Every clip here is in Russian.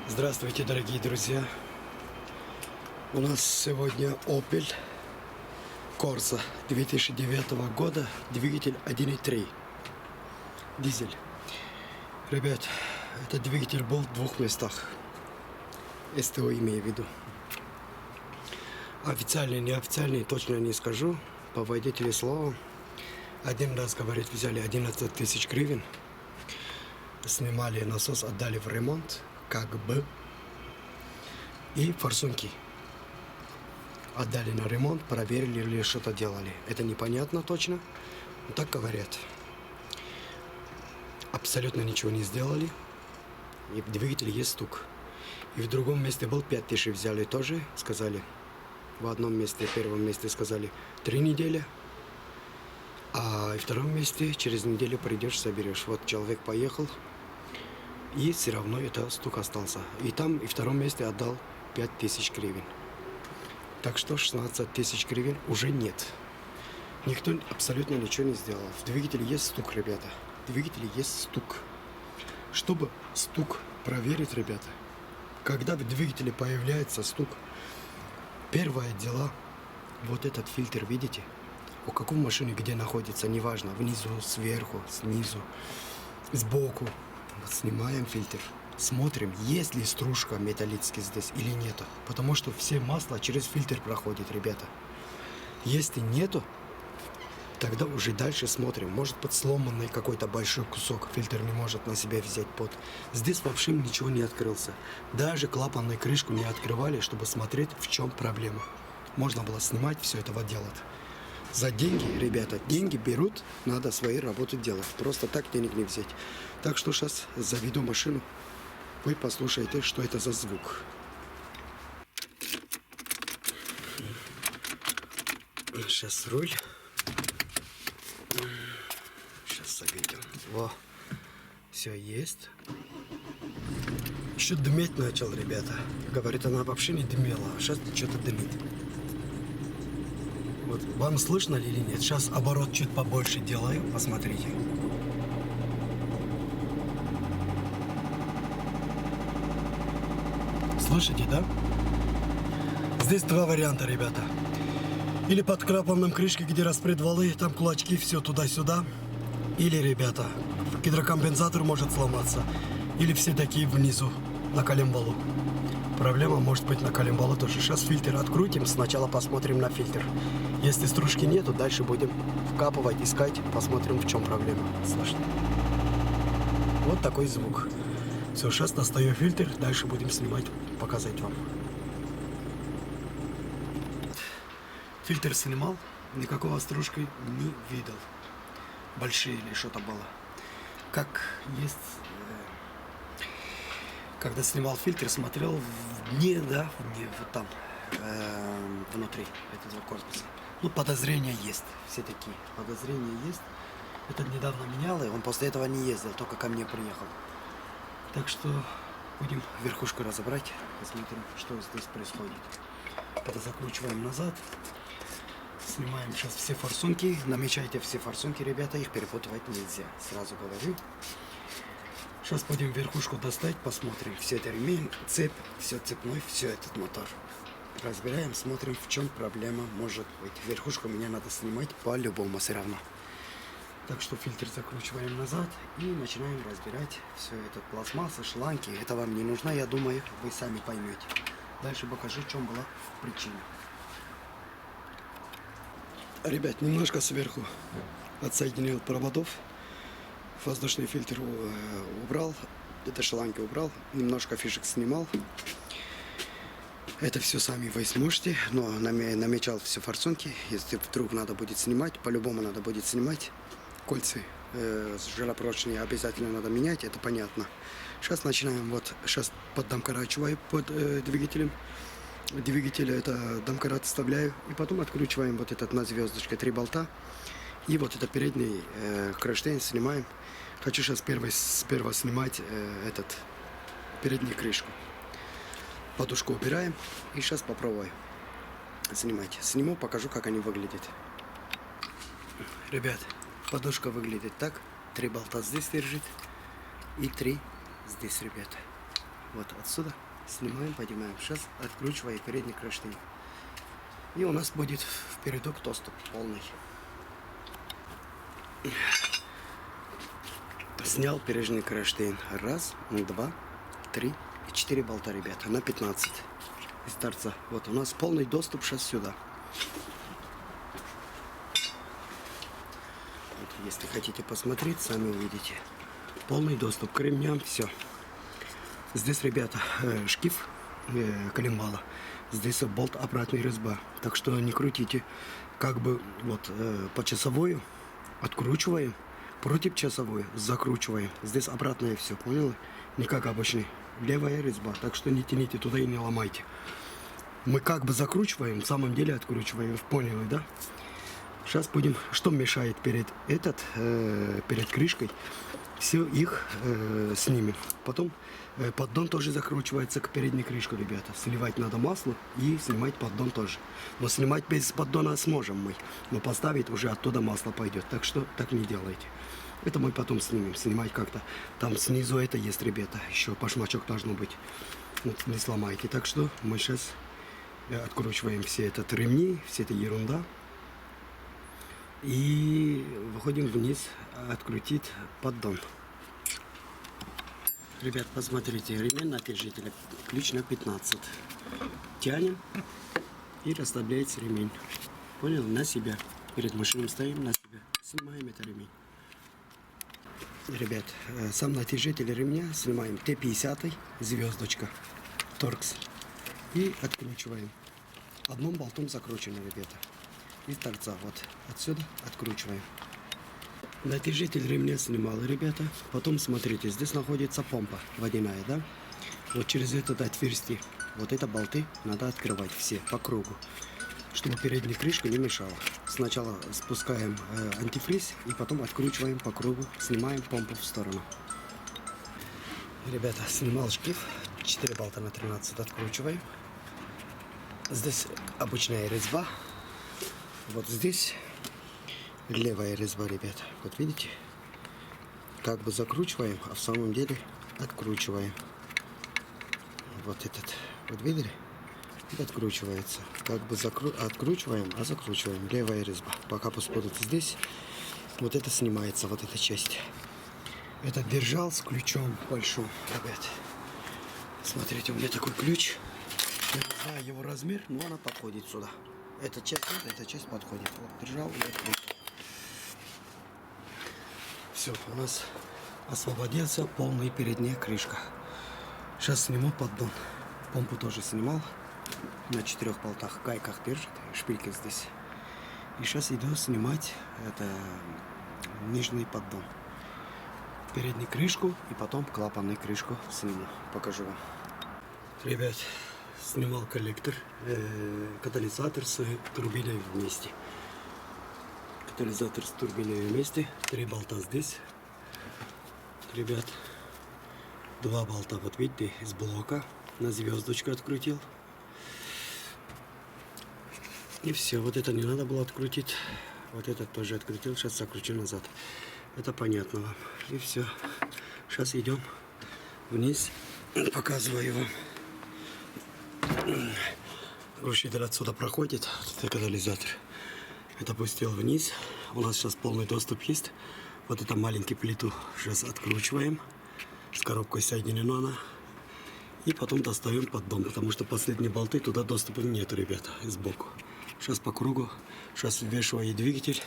Здравствуйте, дорогие друзья! У нас сегодня Opel Corsa 2009 года, двигатель 1.3, дизель. Ребят, этот двигатель был в двух местах. СТО имею в виду. Официальный, неофициальный, точно не скажу. По водителю слова. Один раз, говорит, взяли 11 тысяч гривен. Снимали насос, отдали в ремонт. Как бы. И форсунки отдали на ремонт, проверили или что-то делали. Это непонятно точно, но так говорят. Абсолютно ничего не сделали. И в двигателе есть стук. И в другом месте был 5000 взяли тоже, сказали. В одном месте, в первом месте сказали 3 недели. А в втором месте через неделю придешь, соберешь. Вот человек поехал. И все равно это стук остался. И там, и в втором месте отдал 5000 гривен. Так что 16 тысяч гривен уже нет. Никто абсолютно ничего не сделал. В двигателе есть стук, ребята. В двигателе есть стук. Чтобы стук проверить, ребята, когда в двигателе появляется стук, первое дело, вот этот фильтр, видите? У какой машины где находится, неважно, внизу, сверху, снизу, сбоку. Вот снимаем фильтр, смотрим, есть ли стружка металлическая здесь или нету. Потому что все масла через фильтр проходит, ребята. Если нету, тогда уже дальше смотрим. Может быть сломанный какой-то большой кусок, фильтр не может на себя взять под. Здесь вообще ничего не открылся. Даже клапанную крышку не открывали, чтобы смотреть, в чем проблема. Можно было снимать, все этого делать. За деньги, ребята, деньги берут, надо свои работы делать. Просто так денег не взять. Так что сейчас заведу машину. Вы послушайте, что это за звук. Сейчас руль. Сейчас заведем. Во, все есть. Еще дымить начал, ребята. Говорит, она вообще не дымела, а сейчас что-то дымит. Вот, вам слышно ли или нет? Сейчас оборот чуть побольше делаю, посмотрите. Слышите, да? Здесь два варианта, ребята. Или под клапаном крышки, где распредвалы, там кулачки, все туда-сюда. Или, ребята, гидрокомпенсатор может сломаться. Или все такие внизу, на колембалу. Проблема может быть на колембалу тоже. Сейчас фильтр открутим, сначала посмотрим на фильтр. Если стружки нету, дальше будем вкапывать, искать, посмотрим, в чем проблема. Слышно? Вот такой звук. Все, сейчас достаю фильтр, дальше будем снимать, показать вам. Фильтр снимал, никакого стружки не видел. Большие или что-то было. Как есть... Когда снимал фильтр, смотрел в дне, да, в дне, вот там, внутри этого корпуса. Ну, подозрения есть, все такие. Подозрения есть. Этот недавно менял, и он после этого не ездил, только ко мне приехал. Так что будем верхушку разобрать, посмотрим, что здесь происходит. Это закручиваем назад. Снимаем сейчас все форсунки. Намечайте все форсунки, ребята, их перепутывать нельзя, сразу говорю. Сейчас будем верхушку достать, посмотрим. Все это ремень, цепь, все цепной, все этот мотор. Разбираем, смотрим, в чем проблема может быть. Верхушку мне надо снимать по-любому все равно. Так что фильтр закручиваем назад и начинаем разбирать все это. Пластмасса, шланги. Это вам не нужно, я думаю, вы сами поймете. Дальше покажу, в чем была причина. Ребят, немножко сверху отсоединил проводов. Воздушный фильтр убрал, это шланги убрал, немножко фишек снимал. Это все сами вы сможете, но намечал все форсунки. Если вдруг надо будет снимать, по-любому надо будет снимать. Кольца железнопрочные обязательно надо менять, это понятно. Сейчас начинаем, вот, сейчас поддомкорачиваю под двигателем. Двигатель это домкорат вставляю, и потом откручиваем вот этот на звездочке 3 болта. И вот это передний кронштейн снимаем. Хочу сейчас сперва снимать этот переднюю крышку. Подушку убираем и сейчас попробую снимать. Сниму, покажу, как они выглядят. Ребят, подушка выглядит так. 3 болта здесь держит и 3 здесь, ребята. Вот отсюда снимаем, поднимаем. Сейчас откручиваем передний кронштейн. И у нас будет впередок доступ полный. Снял передний кронштейн. Раз, два, три и 4 болта, ребята. На 15 из торца. Вот у нас полный доступ сейчас сюда. Вот, если хотите посмотреть, сами увидите. Полный доступ к ремням, все. Здесь, ребята, шкив колембала. Здесь болт обратной резьба. Так что не крутите. Как бы вот по часовую откручиваем, против часовую закручиваем. Здесь обратное все, понял? Не как обычный. Левая резьба. Так что не тяните туда и не ломайте. Мы как бы закручиваем, в самом деле откручиваем. Поняли, да? Сейчас будем, что мешает перед крышкой, все их снимем. Потом поддон тоже закручивается к передней крышке, ребята. Сливать надо масло и снимать поддон тоже. Но снимать без поддона сможем мы. Но поставить уже оттуда масло пойдет. Так что так не делайте. Это мы потом снимем. Снимать как-то. Там снизу это есть, ребята. Еще башмачок должно быть. Вот, не сломайте. Так что мы сейчас откручиваем все этот ремни, все это ерунда. И выходим вниз, открутить поддон. Ребят, посмотрите, ремень натяжителя, ключ на 15. Тянем и расслабляется ремень. Понял? На себя. Перед машиной стоим, на себя. Снимаем это ремень. Ребят, сам натяжитель ремня снимаем Т-50, звездочка, торкс. И откручиваем. Одним болтом закручено, ребята. Из торца вот отсюда откручиваем. Натяжитель ремня снимал, ребята. Потом смотрите, здесь находится помпа водяная, да? Вот через это отверстие, вот это болты надо открывать все по кругу, чтобы передняя крышка не мешала. Сначала спускаем антифриз и потом откручиваем по кругу, снимаем помпу в сторону. Ребята, снимал шкив, 4 болта на 13 откручиваем. Здесь обычная резьба. Вот здесь левая резьба, ребята. Вот видите? Как бы закручиваем, а в самом деле откручиваем. Вот этот. Вот видели? И откручивается. Как бы откручиваем, а закручиваем. Левая резьба. Пока пусть будут здесь. Вот это снимается, вот эта часть. Это держал с ключом большим, ребят. Смотрите, у меня такой ключ. Я не знаю его размер, но она подходит сюда. Эта часть подходит. Вот, держал и открутил. Все, у нас освободился полный передняя крышка. Сейчас сниму поддон. Помпу тоже снимал. На 4 болтах, гайках держит. Шпильки здесь. И сейчас иду снимать это нижний поддон. Переднюю крышку и потом клапанную крышку сниму. Покажу вам. Ребят, снимал коллектор, катализатор с турбиной вместе. Катализатор с турбиной вместе. 3 болта здесь. Ребят, 2 болта, вот видите, из блока. На звездочку открутил. И все, вот это не надо было открутить. Вот этот тоже открутил, сейчас закручу назад. Это понятно вам. И все. Сейчас идем вниз. Показываю вам. Глушитель отсюда проходит, это катализатор. Это пустил вниз. У нас сейчас полный доступ есть. Вот это маленький плиту сейчас откручиваем. С коробкой соединена она. И потом достаем поддон, потому что последние болты туда доступа нету, ребята, сбоку. Сейчас по кругу. Сейчас ввешиваю двигатель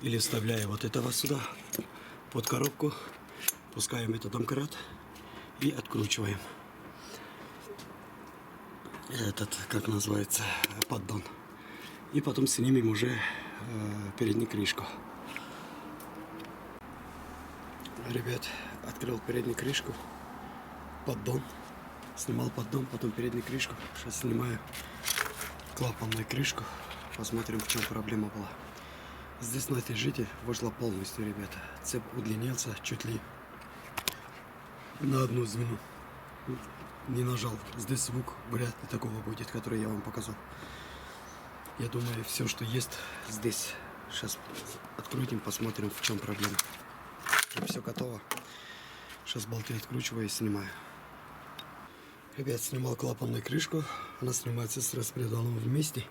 или вставляю вот этого сюда под коробку. Пускаем этот домкрат и откручиваем. Этот, как называется, поддон. И потом снимем уже переднюю крышку. Ребят, открыл переднюю крышку, поддон, снимал поддон, потом переднюю крышку. Сейчас снимаю клапанную крышку, посмотрим, в чем проблема была. Здесь натяжитель вышла полностью, ребята. Цеп удлинился чуть ли на одну звено. Не нажал. Здесь звук вряд ли такого будет, который я вам показал. Я думаю, все, что есть здесь. Сейчас открутим, посмотрим, в чем проблема. Все готово. Сейчас болты откручиваю и снимаю. Ребят, снимал клапанную крышку. Она снимается с распредвалом вместе.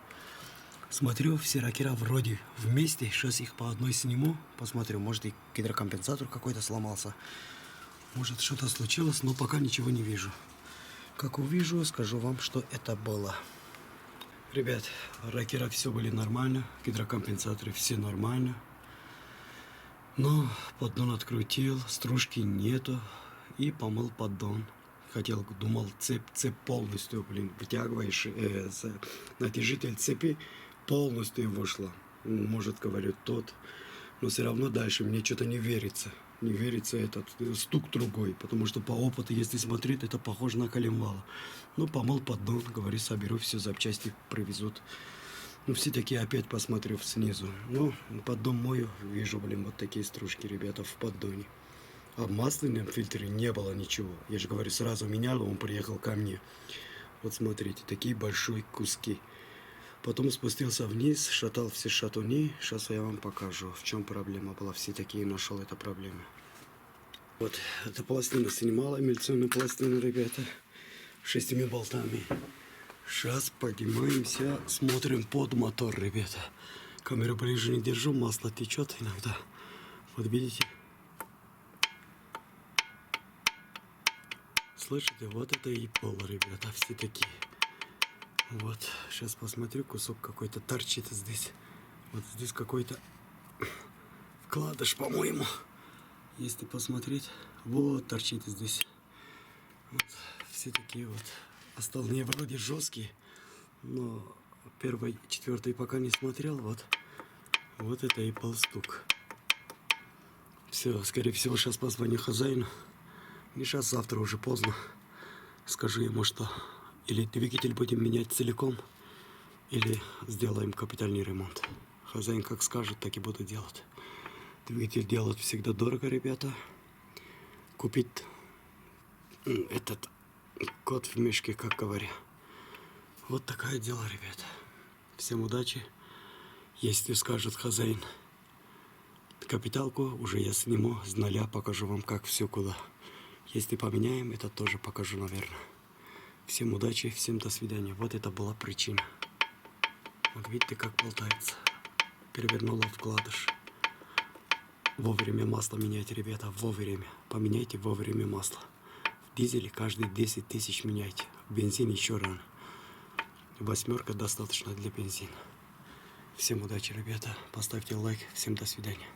Смотрю, все ракера вроде вместе. Сейчас их по одной сниму. Посмотрю, может и гидрокомпенсатор какой-то сломался. Может что-то случилось, но пока ничего не вижу. Как увижу, скажу вам, что это было. Ребят, ракера все были нормально. Гидрокомпенсаторы все нормально. Но поддон открутил, стружки нету. И помыл поддон. Думал, цепь полностью, вытягиваешь, натяжитель цепи полностью вышла. Может, говорю, тот. Но все равно дальше мне что-то не верится. Не верится этот стук другой. Потому что по опыту, если смотреть, это похоже на коленвал. Ну, помыл поддон, говорю, соберу все запчасти, привезут. Ну, все такие опять посмотрю снизу. Ну, поддон мою, вижу, вот такие стружки, ребята, в поддоне. А в масляном фильтре не было ничего. Я же говорю, сразу менял, он приехал ко мне. Вот смотрите, такие большие куски. Потом спустился вниз, шатал все шатуни. Сейчас я вам покажу, в чем проблема была. Все такие нашел эту проблему. Вот, эта пластина снимала, эмульсионную пластину, ребята. 6 болтами. Сейчас поднимаемся, смотрим под мотор, ребята. Камеру ближе не держу, масло течет иногда. Вот видите? Слышите, вот это и пол, ребята, все такие. Вот, сейчас посмотрю, кусок какой-то торчит здесь. Вот здесь какой-то вкладыш, по-моему. Если посмотреть, вот торчит здесь. Вот, все такие вот. Остальные вроде жесткие, но первый, четвертый пока не смотрел. Вот это и полстук. Все, скорее всего, сейчас позвоню хозяину. Не сейчас, завтра уже поздно. Скажу ему, что или двигатель будем менять целиком, или сделаем капитальный ремонт. Хозяин как скажет, так и буду делать. Двигатель делать всегда дорого, ребята. Купить этот кот в мешке, как говоря. Вот такое дело, ребята. Всем удачи. Если скажет хозяин капиталку, уже я сниму с нуля, покажу вам, как все куда. Если поменяем, это тоже покажу, наверное. Всем удачи, всем до свидания. Вот это была причина. Вот видите, как болтается. Перевернула вкладыш. Вовремя масло меняйте, ребята, вовремя. Поменяйте вовремя масло. В дизеле каждые 10 тысяч меняйте. В бензине еще рано. 8 достаточно для бензина. Всем удачи, ребята. Поставьте лайк. Всем до свидания.